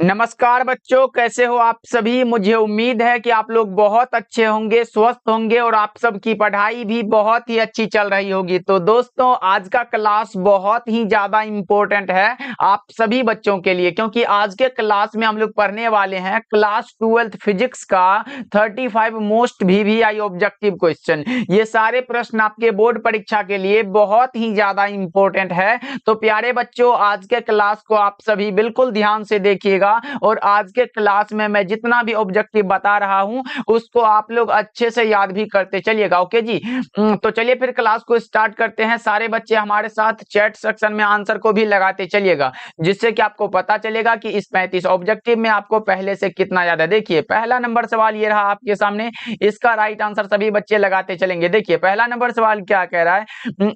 नमस्कार बच्चों, कैसे हो आप सभी। मुझे उम्मीद है कि आप लोग बहुत अच्छे होंगे, स्वस्थ होंगे और आप सबकी पढ़ाई भी बहुत ही अच्छी चल रही होगी। तो दोस्तों, आज का क्लास बहुत ही ज्यादा इम्पोर्टेंट है आप सभी बच्चों के लिए, क्योंकि आज के क्लास में हम लोग पढ़ने वाले हैं क्लास 12th फिजिक्स का 35 मोस्ट VVI ऑब्जेक्टिव क्वेश्चन। ये सारे प्रश्न आपके बोर्ड परीक्षा के लिए बहुत ही ज्यादा इम्पोर्टेंट है। तो प्यारे बच्चों, आज के क्लास को आप सभी बिल्कुल ध्यान से देखिएगा और आज के क्लास में मैं जितना भी ऑब्जेक्टिव बता रहा हूं उसको आप लोग अच्छे से याद भी करते चलिएगा। ओके जी। तो चलिए फिर क्लास को स्टार्ट करते हैं। सारे बच्चे हमारे साथ चैट सेक्शन में आंसर को भी लगाते चलिएगा, जिससे कि आपको पता चलेगा कि इस 35 ऑब्जेक्टिव में आपको पहले से कितना याद है। देखिए, पहला नंबर सवाल ये रहा आपके सामने, इसका राइट आंसर सभी बच्चे लगाते चलेंगे। देखिए, पहला नंबर सवाल क्या कह रहा है,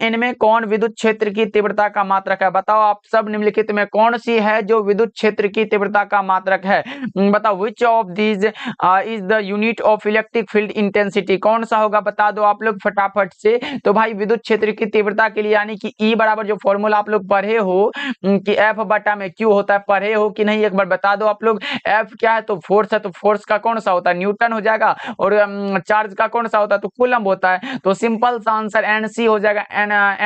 इनमें कौन विद्युत क्षेत्र की तीव्रता का मात्रक है। बताओ आप सब निम्नलिखित में कौन सी है जो विद्युत क्षेत्र की तीव्रता का मात्रक है। बताओ which of these is the unit of electric field intensity. कौन सा होगा बता दो आप लोग फटाफट से। तो भाई विद्युत क्षेत्र की तीव्रता के लिए यानी कि E बराबर जो फॉर्मूला आप लोग पढ़े हो कि F बटा में Q होता है, पढ़े हो कि नहीं एक बार बता दो आप लोग। F क्या है तो फोर्स है, तो फोर्स का कौन सा होता है न्यूटन हो जाएगा, और चार्ज का कौन सा होता है तो कूलम्ब होता है। तो सिंपल सा आंसर NC हो जाएगा,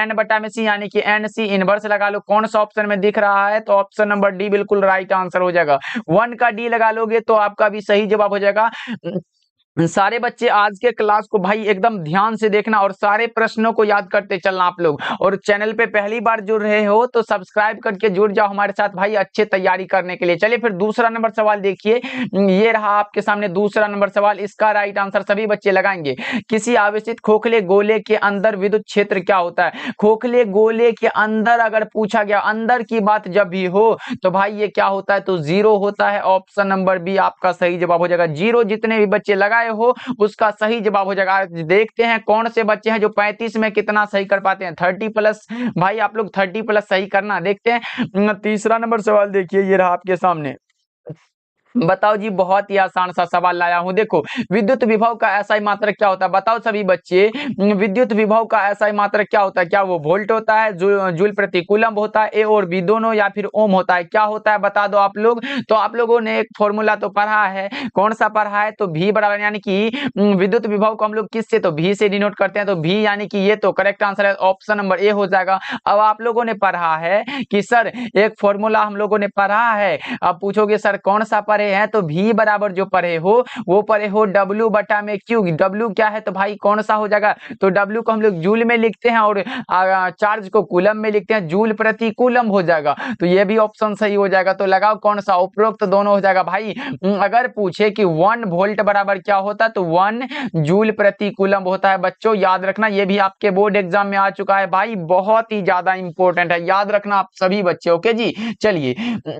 N बटा में C यानी कि NC इनवर्स लगा लो। कौन सा ऑप्शन में दिख रहा है तो ऑप्शन नंबर डी बिल्कुल राइट आंसर हो जाएगा। 1 का डी लगा लोगे तो आपका भी सही जवाब हो जाएगा। सारे बच्चे आज के क्लास को भाई एकदम ध्यान से देखना और सारे प्रश्नों को याद करते चलना आप लोग। और चैनल पे पहली बार जुड़ रहे हो तो सब्सक्राइब करके जुड़ जाओ हमारे साथ भाई, अच्छे तैयारी करने के लिए। चलिए फिर दूसरा नंबर सवाल देखिए, ये रहा आपके सामने दूसरा नंबर सवाल। इसका राइट आंसर सभी बच्चे लगाएंगे। किसी आवेशित खोखले गोले के अंदर विद्युत क्षेत्र क्या होता है। खोखले गोले के अंदर अगर पूछा गया, अंदर की बात जब भी हो तो भाई ये क्या होता है तो जीरो होता है। ऑप्शन नंबर बी आपका सही जवाब हो जाएगा। जीरो जितने भी बच्चे लगाए हो उसका सही जवाब हो जाएगा। देखते हैं कौन से बच्चे हैं जो 35 में कितना सही कर पाते हैं। 30 प्लस भाई आप लोग 30 प्लस सही करना। देखते हैं तीसरा नंबर सवाल देखिए, ये रहा आपके सामने। बताओ जी, बहुत ही आसान सा सवाल लाया हूं। देखो, विद्युत विभव का ऐसा ही मात्रक क्या होता है। बताओ सभी बच्चे, विद्युत विभव का ऐसा ही मात्रक क्या होता है। क्या वो वोल्ट होता है, जूल प्रति कूलम्ब होता है, ए और बी दोनों, या फिर ओम होता है। क्या होता है बता दो आप लोग। तो आप लोगों ने एक फॉर्मूला तो पढ़ा है, कौन सा पढ़ा है तो V बराबर यानी कि विद्युत विभव को हम लोग किससे तो V से डिनोट करते हैं। तो V यानी कि ये तो करेक्ट आंसर है, ऑप्शन नंबर ए हो जाएगा। अब आप लोगों ने पढ़ा है कि सर एक फॉर्मूला हम लोगों ने पढ़ा है, अब पूछोगे सर कौन सा पढ़े हैं तो V बराबर जो पढ़े हो वो पढ़े हो W बटा में Q। W क्या है तो भाई कौन सा हो जाएगा तो W को हम लोग जूल में लिखते हैं और चार्ज को कूलम में लिखते हैं, जूल प्रति कूलम हो जाएगा। तो ये भी ऑप्शन सही हो जाएगा। तो लगाओ कौन सा, उपरोक्त तो दोनों हो जाएगा भाई। अगर पूछे कि 1 वोल्ट बराबर क्या होता है तो 1 जूल प्रति कूलम होता है। बच्चों याद रखना, ये भी आपके बोर्ड एग्जाम में आ चुका है भाई, बहुत ही ज्यादा इंपॉर्टेंट है, याद रखना आप सभी बच्चे। ओके जी, चलिए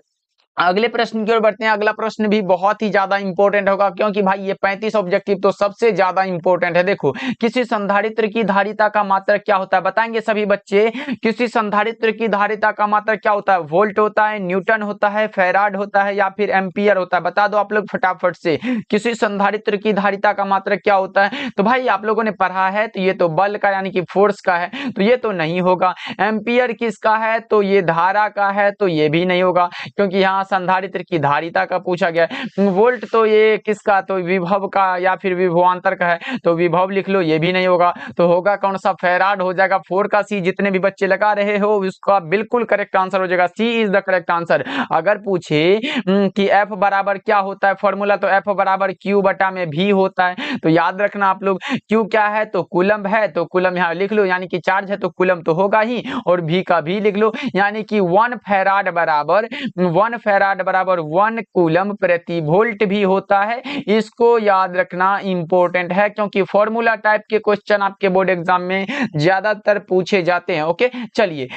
अगले प्रश्न की ओर बढ़ते हैं। अगला प्रश्न भी बहुत ही ज्यादा इंपॉर्टेंट होगा, क्योंकि भाई ये 35 ऑब्जेक्टिव तो सबसे ज्यादा इंपॉर्टेंट है। देखो, किसी संधारित्र की धारिता का मात्रक क्या होता है बताएंगे सभी बच्चे। किसी संधारित्र की धारिता का मात्रक क्या होता है, वोल्ट होता है, न्यूटन होता है, फैराड होता है, या फिर एम्पियर होता है। बता दो आप लोग फटाफट से, किसी संधारित्र की धारिता का मात्रक क्या होता है। तो भाई आप लोगों ने पढ़ा है तो ये तो बल का यानी कि फोर्स का है, तो ये तो नहीं होगा। एम्पियर किसका है तो ये धारा का है, तो ये भी नहीं होगा क्योंकि यहाँ संधारित्र की धारिता का पूछा गया है। वोल्ट तो ये किसका तो विभव का या फिर विभवांतर का है, तो विभव लिख लो, ये भी नहीं होगा। तो होगा कौन सा, फैराड हो जाएगा। 4 का सी जितने भी बच्चे लगा रहे हो उसका बिल्कुल करेक्ट आंसर हो जाएगा, सी इज द करेक्ट आंसर। अगर पूछे कि एफ बराबर क्या होता है फॉर्मूला, तो एफ बराबर क्यू बटा में भी होता है। तो याद रखना आप लोग, क्यू क्या है तो कूलम्ब है, तो कूलम्ब यहाँ लिख लो, यानी कि चार्ज है तो कूलम्ब तो होगा ही, और भी का भी लिख लो, यानी कि 1 फैराड बराबर 1 कूलम्ब प्रति वोल्ट भी होता है। इसको याद रखना इंपॉर्टेंट है, क्योंकि फॉर्मूला टाइप के क्वेश्चन आपके बोर्ड एग्जाम में ज्यादातर पूछे जाते हैं। ओके, चलिए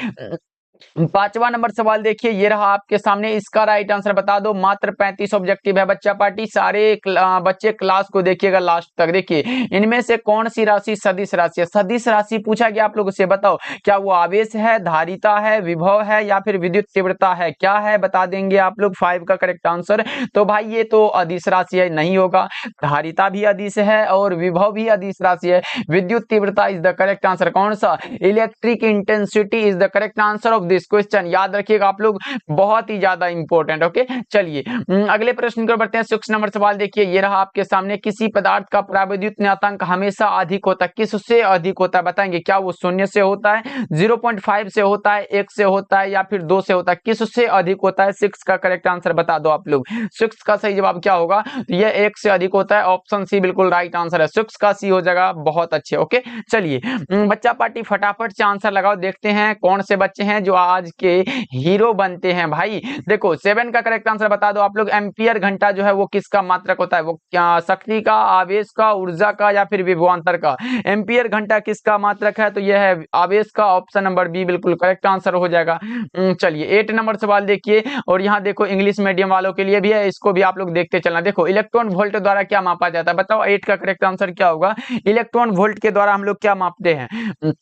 5वां नंबर सवाल देखिए, ये रहा आपके सामने। इसका राइट आंसर बता दो। मात्र 35 ऑब्जेक्टिव है बच्चा पार्टी, सारे बच्चे क्लास को देखिएगा लास्ट तक। देखिए, इनमें से कौन सी राशि सदिश राशि है। सदिश राशि पूछा गया आप लोगों से, बताओ क्या वो आवेश है, धारिता है, विभव है, या फिर विद्युत तीव्रता है। क्या है बता देंगे आप लोग 5 का करेक्ट आंसर। तो भाई ये तो अदिश राशि है, नहीं होगा। धारिता भी अदिश है और विभव भी अदिश राशि है। विद्युत तीव्रता इज द करेक्ट आंसर। कौन सा, electric intensity is the correct answer of this question. याद रखिएगा आप लोग, बहुत ही ज्यादा इंपॉर्टेंट। ओके, चलिए अगले प्रश्न की ओर बढ़ते हैं। 6 नंबर सवाल देखिए, ये रहा आपके सामने। किसी पदार्थ का परावैद्युत न्यतांक हमेशा अधिक होता है, किससे अधिक होता है बताएंगे? क्या वो 0 से होता है, 0.5 से होता है, 1 से होता है, या फिर 2 से होता है? किससे अधिक होता है? 6 का करेक्ट आंसर बता दो आप लोग। 6 का सही जवाब क्या होगा? तो ये 1 से अधिक होता है। ऑप्शन सी बिल्कुल राइट आंसर है, 6 का सी हो जाएगा। बहुत अच्छे। ओके, चलिए बच्चा पार्टी फटाफट से आंसर लगाओ, देखते हैं कौन से बच्चे हैं जो आज के हीरो बनते हैं भाई। देखो 7 का करेक्ट आंसर बता दो आप लोग। एम्पियर घंटा जो है वो किसका मात्रक होता है? वो क्या शक्ति का, आवेश का, ऊर्जा का, या फिर विभवांतर का? एम्पियर घंटा किसका मात्रक है? तो यह है आवेश का। ऑप्शन नंबर बी बिल्कुल करेक्ट आंसर हो जाएगा। चलिए 8 नंबर सवाल देखिए, और यहाँ देखो इंग्लिश मीडियम वालों के लिए भी है, इसको भी आप लोग देखते चलना। देखो इलेक्ट्रॉन वोल्ट द्वारा क्या मापा जाता है? बताओ 8 का करेक्ट आंसर क्या होगा? इलेक्ट्रॉन वोल्ट के द्वारा हम लोग क्या मापते हैं?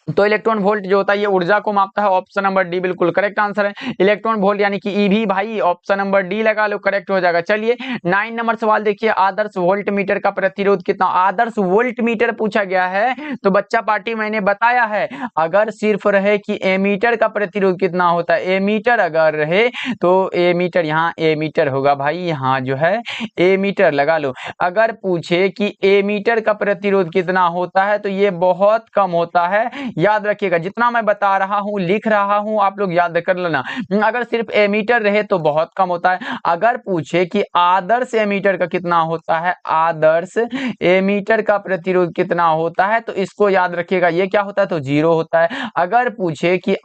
तो इलेक्ट्रॉन वोल्ट जो होता है ये ऊर्जा को मापता है। ऑप्शन नंबर डी बिल्कुल करेक्ट आंसर है। इलेक्ट्रॉन वोल्ट यानी कि ईवी भाई, ऑप्शन नंबर डी लगा लो, करेक्ट हो जाएगा। चलिए 9 नंबर सवाल देखिए, आदर्श वोल्ट मीटर का प्रतिरोध कितना? आदर्श वोल्ट मीटर पूछा गया है, तो बच्चा पार्टी मैंने बताया है, अगर सिर्फ रहे कि एमीटर का प्रतिरोध कितना होता है, एमीटर अगर रहे तो एमीटर, यहाँ एमीटर होगा भाई, यहाँ जो है एमीटर लगा लो। अगर पूछे कि एमीटर का प्रतिरोध कितना होता है तो ये बहुत कम होता है। याद रखिएगा, जितना मैं बता रहा हूं, लिख रहा हूं, आप लोग याद कर लेना। अगर सिर्फ एमीटर रहे तो बहुत कम होता है। अगर पूछे कि आदर्श एमीटर का कितना होता है, आदर्श एमीटर का प्रतिरोध कितना होता है, तो इसको याद रखिएगा, ये क्या होता है? तो 0 होता है। अगर पूछे कि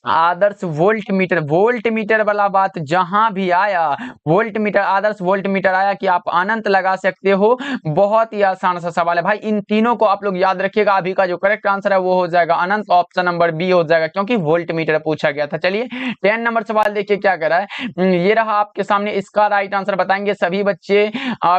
आदर्श वोल्ट मीटर, वोल्ट मीटर वाला बात जहां भी आया, वोल्ट मीटर, आदर्श वोल्ट मीटर आया कि आप अनंत लगा सकते हो। बहुत ही आसान सा सवाल है भाई, इन तीनों को आप लोग याद रखिएगा। अभी का जो करेक्ट आंसर है वो हो जाएगा अनंत, ऑप्शन नंबर बी हो जाएगा, क्योंकि वोल्ट मीटर पूछा गया था। चलिए 10 नंबर सवाल देखिए क्या कर रहा है, ये रहा आपके सामने। इसका राइट आंसर बताएंगे सभी बच्चे।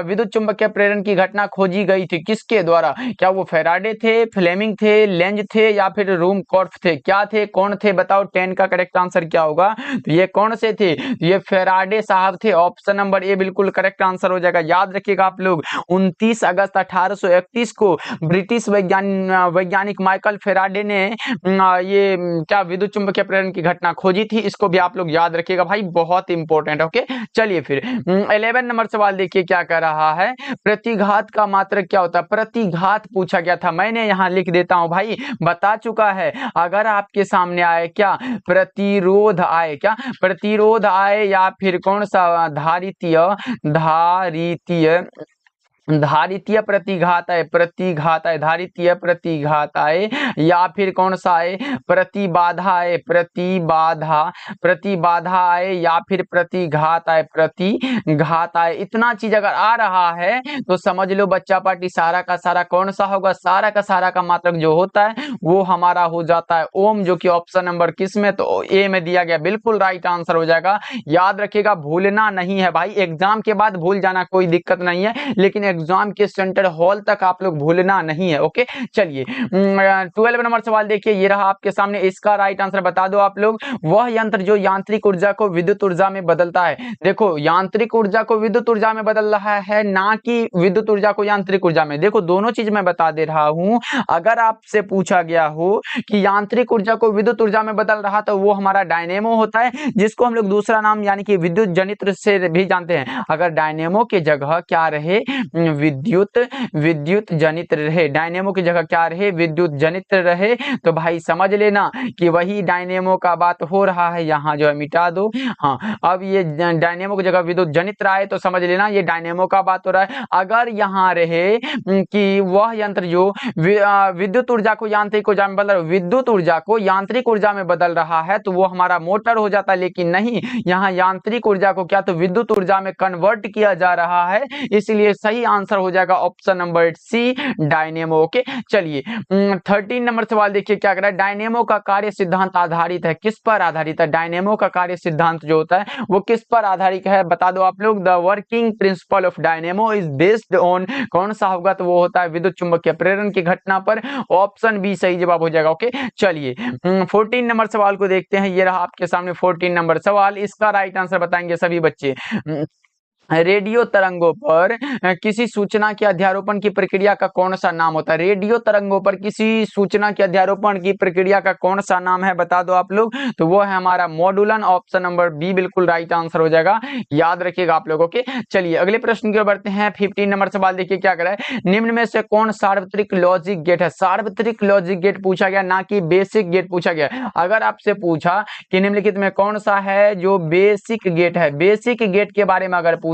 विद्युत चुंबकीय प्रेरण की घटना खोजी गई थी किसके द्वारा? क्या वो फैराडे थे, फ्लेमिंग थे, लेंज थे, या फिर रूमकॉर्फ थे? क्या थे, कौन थे बताओ? 10 का करेक्ट आंसर क्या होगा? तो ये कौन से थे? ये फैराडे साहब थे। ऑप्शन नंबर ए बिल्कुल करेक्ट आंसर हो जाएगा। याद रखिएगा आप लोग, 29 अगस्त 1831 को ब्रिटिश वैज्ञानिक माइकल फैराडे ने ये क्या विद्युत चुंबकीय प्रेरण की घटना खोजी थी। इसको भी आप लोग याद रखिएगा भाई, बहुत इंपॉर्टेंट। ओके, चलिए फिर 11 नंबर सवाल देखिए क्या कर रहा है। प्रतिघात का मात्रक क्या होता है? प्रतिघात पूछा गया था, मैंने यहाँ लिख देता हूं भाई, बता चुका है। अगर आपके सामने आए क्या, प्रतिरोध आए, क्या प्रतिरोध आए, या फिर कौन सा धारितीय, धारितीय धारितीय प्रतिघात है, प्रतिघात है, धारितीय प्रतिघात आए, या फिर कौन सा है, प्रतिबाधा है, प्रतिबाधा, प्रतिबाधा आए, या फिर प्रतिघात आए, प्रतिघात आए। इतना चीज अगर आ रहा है तो समझ लो बच्चा पार्टी सारा का सारा कौन सा होगा? सारा का मात्रक जो होता है वो हमारा हो जाता है ओम, जो कि ऑप्शन नंबर किस में? तो ए में दिया गया, बिल्कुल राइट आंसर हो जाएगा। याद रखिएगा, भूलना नहीं है भाई, एग्जाम के बाद भूल जाना कोई दिक्कत नहीं है, लेकिन एग्जाम के सेंटर हॉल तक आप लोग भूलना नहीं है। ओके, चलिए 12 नंबर सवाल देखिए, ये रहा आपके सामने। इसका राइट आंसर बता दो आप लोग। वह यंत्र जो यांत्रिक ऊर्जा को विद्युत ऊर्जा में बदलता है। देखो यांत्रिक ऊर्जा को विद्युत ऊर्जा में बदल रहा है, ना कि विद्युत ऊर्जा को यांत्रिक ऊर्जा में। देखो दोनों चीज मैं बता दे रहा हूं। अगर आपसे पूछा गया हो कि यांत्रिक ऊर्जा को विद्युत ऊर्जा में बदल रहा, तो वो हमारा डायनेमो होता है, जिसको हम लोग दूसरा नाम यानी कि विद्युत जनित्र से भी जानते हैं। अगर डायनेमो के जगह क्या रहे, विद्युत जनित रहे, डायनेमो की जगह क्या रहे, विद्युत जनित रहे, तो भाई समझ लेना कि वही डायनेमो का बात हो रहा है। यहाँ जो है मिटा दो। हाँ, अब ये डायनेमो की जगह विद्युत जनित रहा है तो समझ लेना ये डायनेमो का बात हो रहा है। अगर यहाँ रहे कि वह यंत्र जो विद्युत ऊर्जा को यांत्रिक ऊर्जा में बदल, विद्युत ऊर्जा को यांत्रिक ऊर्जा में बदल रहा है, तो वो हमारा मोटर हो जाता है। लेकिन नहीं, यहाँ यांत्रिक ऊर्जा को क्या, तो विद्युत ऊर्जा में कन्वर्ट किया जा रहा है, इसलिए सही आंसर हो जाएगा option number C, dynamo. Okay, चलिए 13 नंबर सवाल देखिए क्या कर रहा है। डायनेमो का कार्य सिद्धांत आधारित है, किस पर आधारित है? डायनेमो का कार्य सिद्धांत जो होता है वो किस पर आधारित है, बता दो आप लोग। The working principle of dynamo is based on, कौन सा होगा? तो वो होता है विद्युत चुंबकीय प्रेरण की घटना पर। ऑप्शन बी सही जवाब हो जाएगा। ओके, चलिए 14 नंबर सवाल को देखते हैं। ये रहा आपके सामने 14 नंबर सवाल। इसका राइट आंसर बताएंगे सभी बच्चे। रेडियो तरंगों पर किसी सूचना के अध्यारोपण की प्रक्रिया का कौन सा नाम होता है? रेडियो तरंगों पर किसी सूचना के अध्यारोपण की प्रक्रिया का कौन सा नाम है, बता दो आप लोग। तो वो है हमारा मॉड्यूलन, ऑप्शन नंबर बी बिल्कुल राइट आंसर हो जाएगा, याद रखिएगा आप लोगों के। चलिए अगले प्रश्न की ओर बढ़ते हैं। 15 नंबर सवाल देखिए क्या करा है। निम्न में से कौन सार्वत्रिक लॉजिक गेट है? सार्वत्रिक लॉजिक गेट पूछा गया, ना कि बेसिक गेट पूछा गया। अगर आपसे पूछा कि निम्नलिखित में कौन सा है जो बेसिक गेट है, बेसिक गेट के बारे में अगर पूछा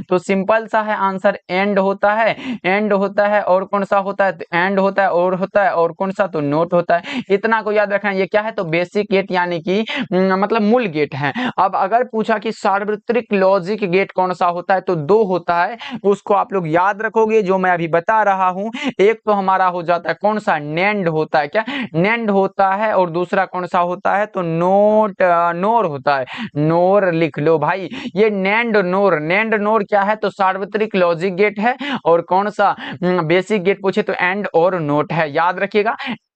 तो सिंपल सा है आंसर, एंड होता है। एंड होता है और कौन सा होता है? एंड होता है और होता है और कौन सा? तो नोट होता है। इतना को याद रखना। ये क्या है? तो बेसिक गेट यानी कि मतलब मूल गेट है। अब अगर पूछा कि सार्वत्रिक लॉजिक गेट कौन सा होता है, तो दो होता है, उसको आप लोग याद रखोगे जो मैं अभी बता रहा हूं। एक तो हमारा हो जाता है कौन सा? नेंड होता है। क्या नेंड होता है? और दूसरा कौन सा होता है? तो नोर होता है। नोर लिख लो भाई। ये नेंड नोर क्या है? तो सार्वत्रिक लॉजिक गेट है। और कौन सा बेसिक गेट पूछे तो एंड और नोट है, याद रखिएगा।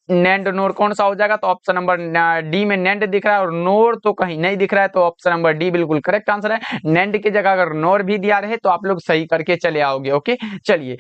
नेंड नोर कौन सा हो जाएगा? तो ऑप्शन नंबर डी में नेंड दिख रहा है और नोर तो कहीं नहीं दिख रहा है, तो ऑप्शन नंबर डी बिल्कुल करेक्ट आंसर है। नेंड की जगह अगर नोर भी दिया रहे तो आप लोग सही करके चले आओगे। ओके चलिए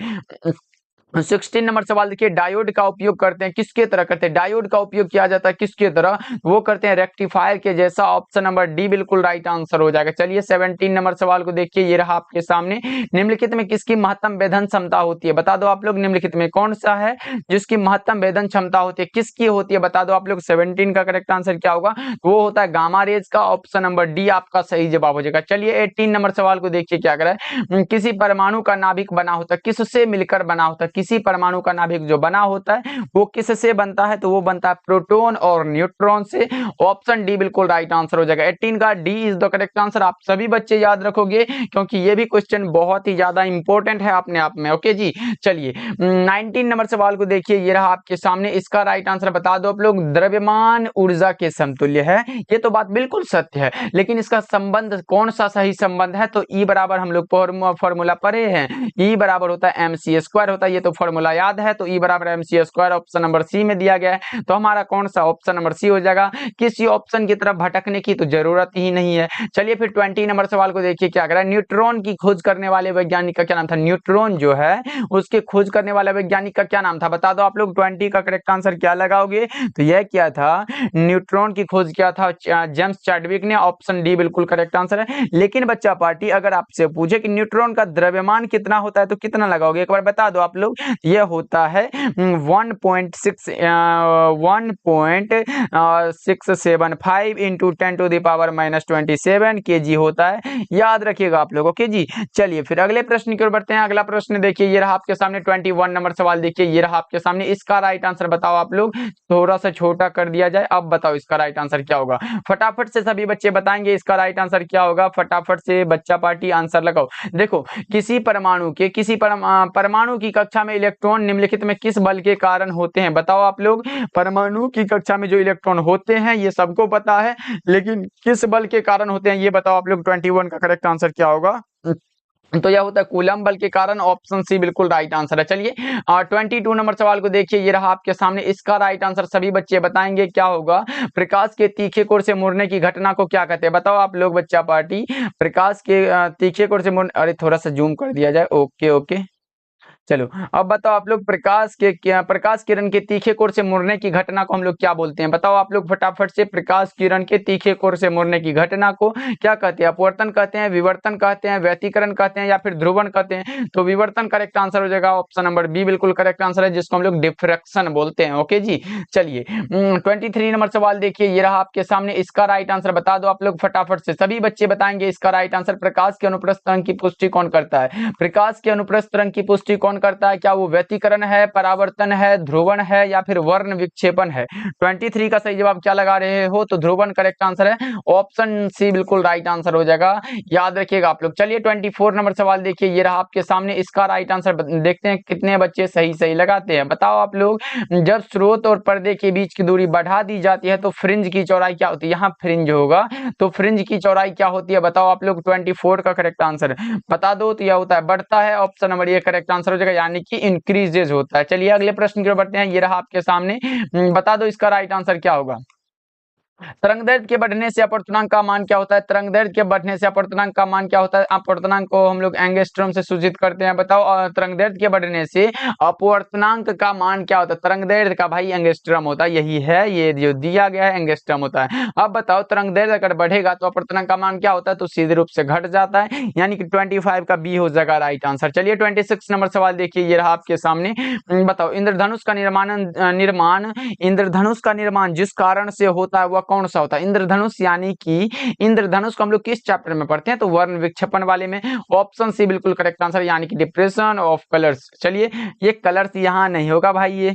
16 नंबर सवाल देखिए। डायोड का उपयोग करते हैं किसके तरह करते हैं? डायोड का उपयोग किया जाता है किसके तरह? वो करते हैं रेक्टिफायर के जैसा, ऑप्शन नंबर डी बिल्कुल राइट आंसर हो जाएगा। चलिए 17 नंबर सवाल को देखिए, ये रहा आपके सामने। निम्नलिखित में किसकी महत्तम वेधन क्षमता होती है? बता दो आप लोग। निम्नलिखित में कौन सा है जिसकी महत्तम वेधन क्षमता होती है? किसकी होती है बता दो आप लोग। 17 का करेक्ट आंसर क्या होगा? वो होता है गामा रेज का, ऑप्शन नंबर डी आपका सही जवाब हो जाएगा। चलिए 18 नंबर सवाल को देखिए क्या करा है। किसी परमाणु का नाभिक बना होता है, किससे मिलकर बना होता है? किसी परमाणु का नाभिक जो बना होता है वो किससे बनता है? तो वो बनता है प्रोटॉन और न्यूट्रॉन से, ऑप्शन डी बिल्कुल राइट आंसर हो जाएगा। 18 का D is the correct answer. आप सभी बच्चे याद रखोगे क्योंकि ये भी क्वेश्चन बहुत ही ज्यादा इंपॉर्टेंट है अपने आप में। ओके जी चलिए 19 नंबर सवाल को देखिए, ये रहा आपके सामने। इसका राइट आंसर बता दो आप लोग। द्रव्यमान ऊर्जा के समतुल्य है। ये तो बात बिल्कुल सत्य है, लेकिन इसका संबंध कौन सा सही संबंध है? तो ई बराबर हम लोग फॉर्मूला पढ़े हैं, ई बराबर होता है mc² होता है। ये तो फॉर्मूला याद है। तो ई बराबर mc², ऑप्शन नंबर सी में दिया गया है। तो हमारा कौन सा? ऑप्शन नंबर सी हो जाएगा। किसी ऑप्शन की तरफ भटकने की तो जरूरत ही नहीं है। चलिए फिर 20 नंबर सवाल को देखिए क्या करा। न्यूट्रॉन की खोज करने वाले वैज्ञानिक का क्या नाम था? न्यूट्रॉन जो है उसके खोज करने वाले वैज्ञानिक का क्या नाम था? बता दो आप लोग। 20 का करेक्ट आंसर क्या लगाओगे? तो यह क्या था? न्यूट्रॉन की खोज किया था जेम्स चैडविक ने, ऑप्शन डी बिल्कुल करेक्ट आंसर है। लेकिन बच्चा पार्टी अगर आपसे पूछे कि न्यूट्रॉन का द्रव्यमान कितना होता है तो कितना लगाओगे? एक बार बता दो आप लोग। यह होता है 1.675 इंटू 10⁻⁻27 kg होता है, याद रखिएगा आप लोग। ओके जी चलिए फिर अगले प्रश्न की ओर बढ़ते हैं। अगला प्रश्न देखिए, ये रहा आपके सामने। 21 नंबर सवाल देखिए, ये रहा आपके सामने। इसका राइट आंसर बताओ आप लोग। थोड़ा सा छोटा कर दिया जाए। अब बताओ इसका राइट आंसर क्या होगा? फटाफट से सभी बच्चे बताएंगे इसका राइट आंसर क्या होगा। फटाफट से बच्चा पार्टी आंसर लगाओ। देखो किसी परमाणु की कक्षा में इलेक्ट्रॉन निम्नलिखित में किस बल के कारण होते हैं? बताओ आप लोग। परमाणु की कक्षा में जो इलेक्ट्रॉन होते हैं ये सबको पता है, लेकिन किस बल के कारण होते हैं ये बताओ आप लोग। 21 का करेक्ट आंसर क्या होगा? तो यह होता है कूलम बल के कारण, ऑप्शन सी बिल्कुल राइट आंसर है। चलिए 22 नंबर सवाल को देखिए, ये रहा आपके सामने। इसका राइट आंसर सभी बच्चे बताएंगे क्या होगा। प्रकाश के तीखे कोण से मुड़ने की घटना को क्या कहते हैं? बताओ आप लोग बच्चा पार्टी। प्रकाश के तीखे कोण से मुड़, अरे थोड़ा सा जूम कर दिया जाए। ओके ओके चलो अब बताओ आप लोग। प्रकाश किरण के तीखे कोण से मुड़ने की घटना को हम लोग क्या बोलते हैं? बताओ आप लोग फटाफट से। प्रकाश किरण के तीखे कोण से मुड़ने की घटना को क्या कहते हैं? अपवर्तन कहते हैं, विवर्तन कहते हैं, व्यतिकरण कहते हैं या फिर ध्रुवण कहते हैं? तो विवर्तन करेक्ट आंसर हो जाएगा, ऑप्शन नंबर बी बिल्कुल करेक्ट आंसर है, जिसको हम लोग डिफ्रैक्शन बोलते हैं। ओके जी चलिए 23 नंबर सवाल देखिए, ये रहा आपके सामने। इसका राइट आंसर बता दो आप लोग फटाफट से। सभी बच्चे बताएंगे इसका राइट आंसर। प्रकाश के अनुप्रस्थ तरंग की पुष्टि कौन करता है? प्रकाश के अनुप्रस्थ तरंग की पुष्टि कौन करता है? क्या वो व्यतिकरण है, परावर्तन है, ध्रुवण है या फिर वर्ण विक्षेपण है? 23 का सही जवाब क्या लगा रहे हो? तो ध्रुवण करेक्ट आंसर है, ऑप्शन सी बिल्कुल राइट आंसर हो जाएगा, याद रखिएगा आप लोग। चलिए 24 नंबर सवाल देखिए, ये रहा आपके सामने। इसका राइट आंसर देखते हैं कितने बच्चे सही सही लगाते हैं। बताओ आप लोग। जब स्रोत और पर्दे के बीच की दूरी बढ़ा दी जाती है तो फ्रिंज की चौड़ाई क्या होती है? यहाँ फ्रिंज होगा तो फ्रिंज की चौड़ाई क्या होती है? बताओ आप लोग। 24 का करेक्ट आंसर बता दो। तो यह होता है बढ़ता है, ऑप्शन नंबर ये करेक्ट आंसर हो जाएगा, यानी कि इंक्रीजेज होता है। चलिए अगले प्रश्न की ओर बढ़ते हैं। ये रहा आपके सामने। बता दो इसका राइट आंसर क्या होगा। तरंगदैर्ध्य के बढ़ने से अपवर्तनांक का मान क्या होता है? तरंगदैर्ध्य के बढ़ने से अपवर्तनांक का मान क्या होता है? अपवर्तनांक को हम लोग एंगस्ट्रॉम से सूचित करते हैं। बताओ तरंगदैर्ध्य के बढ़ने से अपवर्तनांक का मान क्या होता है? तरंगदैर्ध्य का भाई एंगस्ट्रॉम होता है, यही है, ये जो दिया गया है एंगस्ट्रॉम होता है। अब बताओ तरंगदैर्ध्य अगर बढ़ेगा तो अपवर्तनांक का मान क्या होता है? तो सीधे रूप से घट जाता है, यानी कि 25 का बी हो जाएगा राइट आंसर। चलिए 26 नंबर सवाल देखिए, ये रहा आपके सामने। बताओ इंद्रधनुष का इंद्रधनुष का निर्माण जिस कारण से होता है वह कौन सा होता है? इंद्रधनुष यानी कि इंद्रधनुष को हम लोग किस चैप्टर में पढ़ते हैं? तो वर्ण विक्षेपण वाले में। ऑप्शन सी बिल्कुल करेक्ट आंसर, यानी कि डिप्रेशन ऑफ कलर्स। चलिए ये कलर्स यहाँ नहीं होगा भाई, ये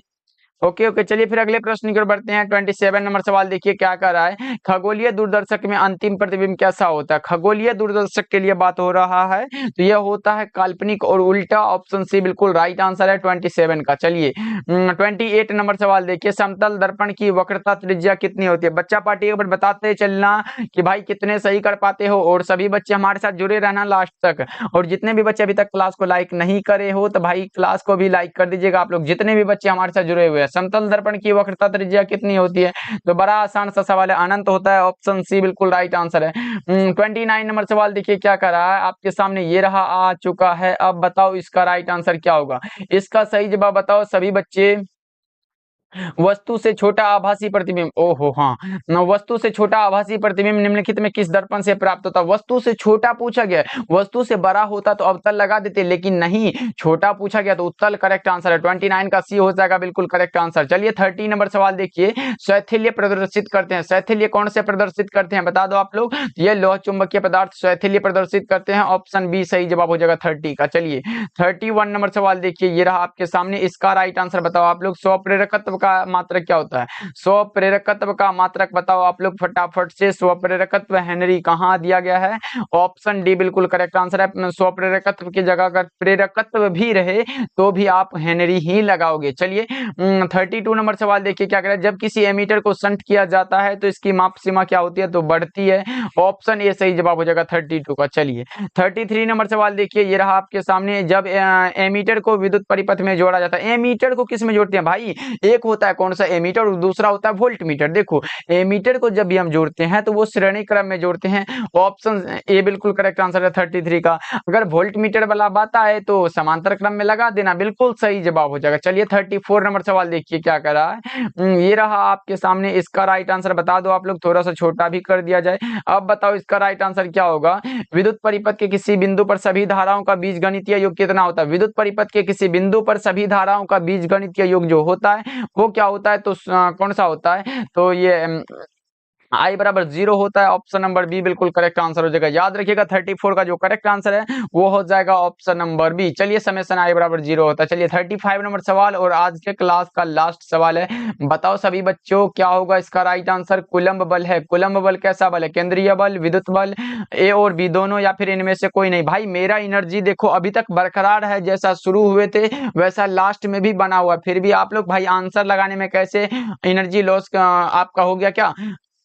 ओके ओके। चलिए फिर अगले प्रश्न की ओर बढ़ते हैं। 27 नंबर सवाल देखिए क्या कर रहा है। खगोलीय दूरदर्शक में अंतिम प्रतिबिंब कैसा होता है? खगोलीय दूरदर्शक के लिए बात हो रहा है, तो यह होता है काल्पनिक और उल्टा। ऑप्शन सी बिल्कुल राइट आंसर है 27 का। चलिए 28 नंबर सवाल देखिए, समतल दर्पण की वक्रता त्रिज्या कितनी होती है? बच्चा पार्टी एक बार बताते चलना कि भाई कितने सही कर पाते हो, और सभी बच्चे हमारे साथ जुड़े रहना लास्ट तक। और जितने भी बच्चे अभी तक क्लास को लाइक नहीं करे हो तो भाई क्लास को भी लाइक कर दीजिएगा आप लोग, जितने भी बच्चे हमारे साथ जुड़े हुए हैं। समतल दर्पण की वक्रता त्रिज्या कितनी होती है? तो बड़ा आसान सा सवाल है, अनंत होता है। ऑप्शन सी बिल्कुल राइट आंसर है। 29 नंबर सवाल देखिए क्या कर रहा है आपके सामने, ये रहा आ चुका है। अब बताओ इसका राइट आंसर क्या होगा? इसका सही जवाब बताओ सभी बच्चे। वस्तु से छोटा आभासी प्रतिबिंब, ओहो हाँ, वस्तु से छोटा आभासी प्रतिबिंब निम्नलिखित में किस दर्पण से प्राप्त होता है? वस्तु से छोटा पूछा गया, वस्तु से बड़ा होता तो अवतल लगा देते, लेकिन नहीं, छोटा पूछा गया तो उत्तल करेक्ट आंसर है। 29 का सी हो जाएगा बिल्कुल करेक्ट आंसर। चलिए 30 नंबर सवाल देखिए, शैथिल्य प्रदर्शित करते हैं। शैथिल्य कौन से प्रदर्शित करते हैं बता दो आप लोग? ये लोह चुंबकीय पदार्थ शैथिल्य प्रदर्शित करते हैं। ऑप्शन बी सही जवाब हो जाएगा 30 का। चलिए 31 नंबर सवाल देखिए, ये रहा आपके सामने, इसका राइट आंसर बताओ आप लोग। स्वप्रेरकत्व का मात्रक क्या होता है? स्वप्रेरकत्व का मात्रक बताओ आप लोग फटाफट से। स्वप्रेरकत्व हेनरी कहाँ दिया गया है? ऑप्शन डी बिल्कुल करेक्ट आंसर है। स्वप्रेरकत्व की जगह अगर प्रेरकत्व भी रहे तो भी आप हेनरी ही लगाओगे। चलिए 32 नंबर सवाल देखिए क्या करें, जब किसी एमीटर को शंट किया जाता है तो इसकी माप सीमा क्या होती है? तो बढ़ती है। ऑप्शन ए सही जवाब हो जाएगा 32 का। चलिए 33 नंबर सवाल देखिए, ये रहा आपके सामने, जब एमीटर को विद्युत परिपथ में जोड़ा जाता है। एमीटर को किस में जोड़ते हैं भाई? एक होता है कौन सा एमीटर और दूसरा होता है वोल्ट मीटर। देखो एमीटर को जब भी हम जोड़ते हैं तो वो श्रेणी क्रम में जोड़ते हैं। ऑप्शन ए बिल्कुल करेक्ट आंसर है 33 का। अगर वोल्ट मीटर वाला बात आए तो समांतर क्रम में लगा देना, बिल्कुल सही जवाब हो जाएगा। चलिए 34 नंबर सवाल देखिए क्या कर रहा है। ये रहा आपके सामने, इसका राइट आंसर बता दो आप लोग, थोड़ा सा छोटा भी कर दिया जाए। अब बताओ इसका राइट आंसर क्या होगा? विद्युत परिपथ के किसी बिंदु पर सभी धाराओं का बीजगणितीय योग कितना होता है? विद्युत परिपथ के किसी बिंदु पर सभी धाराओं का बीजगणितीय योग जो होता है वो क्या होता है? तो कौन सा होता है? तो ये I बराबर 0 होता है। ऑप्शन नंबर बी बिल्कुल करेक्ट आंसर हो जाएगा। याद रखिएगा 34 का जो करेक्ट आंसर है वो हो जाएगा ऑप्शन नंबर बी। चलिए समेशन I बराबर 0 होता है। चलिए 35 नंबर सवाल और आज के क्लास का लास्ट सवाल है। बताओ सभी बच्चों क्या होगा इसका राइट आंसर? कूलम्ब बल है। कूलम्ब बल कैसा बल है? केंद्रीय बल, विद्युत बल, ए और बी दोनों, या फिर इनमें से कोई नहीं? भाई मेरा एनर्जी देखो अभी तक बरकरार है, जैसा शुरू हुए थे वैसा लास्ट में भी बना हुआ है। फिर भी आप लोग भाई आंसर लगाने में कैसे एनर्जी लॉस आपका हो गया क्या?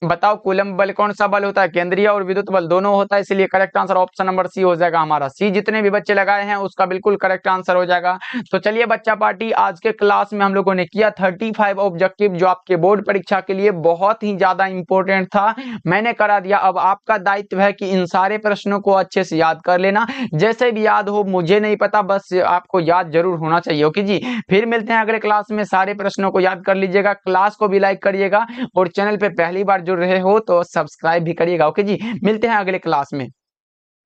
बताओ कूलम्ब बल कौन सा बल होता है? केंद्रीय और विद्युत बल दोनों होता है, इसलिए correct answer option number C हो जाएगा हमारा। सी जितने भी बच्चे लगाए हैं उसका बिल्कुल करेक्ट आंसर हो जाएगा। तो चलिए बच्चा पार्टी, आज के क्लास में हम लोगों ने किया 35 ऑब्जेक्टिव जो आपके बोर्ड परीक्षा के लिए बहुत ही ज्यादा इंपॉर्टेंट था, मैंने करा दिया। अब आपका दायित्व है कि इन सारे प्रश्नों को अच्छे से याद कर लेना। जैसे भी याद हो मुझे नहीं पता, बस आपको याद जरूर होना चाहिए। ओके जी, फिर मिलते हैं अगले क्लास में। सारे प्रश्नों को याद कर लीजिएगा, क्लास को भी लाइक करिएगा और चैनल पे पहली बार जुड़ रहे हो तो सब्सक्राइब भी करिएगा। ओके जी, मिलते हैं अगले क्लास में।